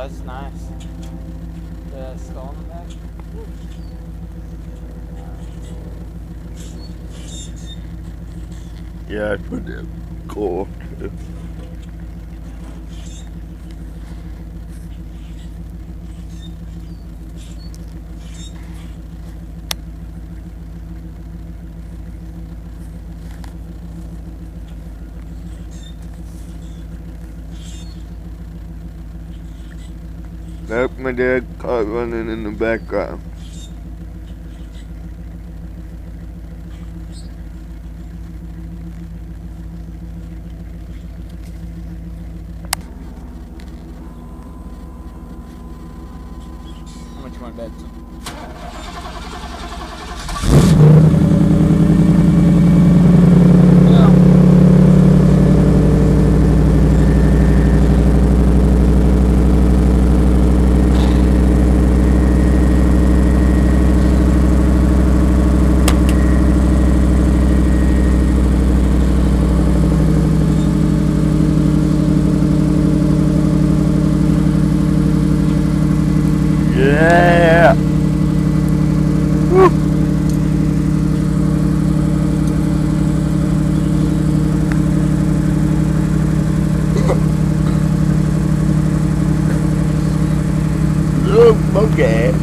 That's nice. The skull in the back. Yeah, it's pretty cool too. That's my dad's car running in the background. How much you want to bet? Yeah! Woo. Look, monkey.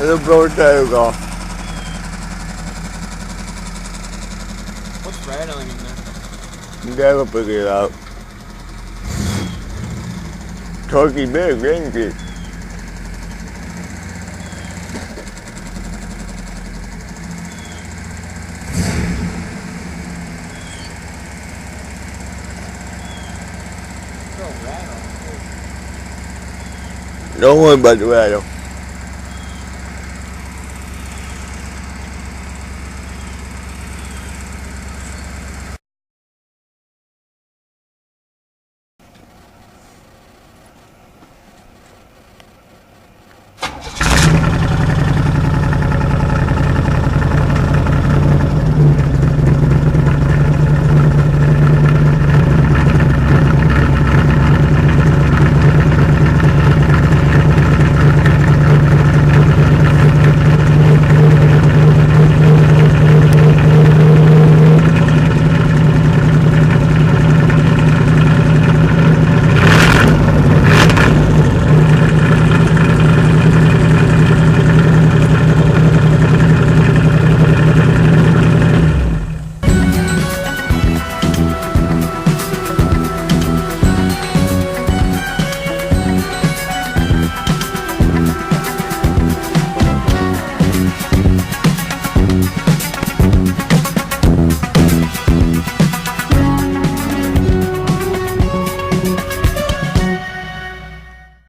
It'll blow the tires off. What's rattling in there? Dad will figure it out. Turkey big, ain't it? It's a rattle. Don't worry about the rattle.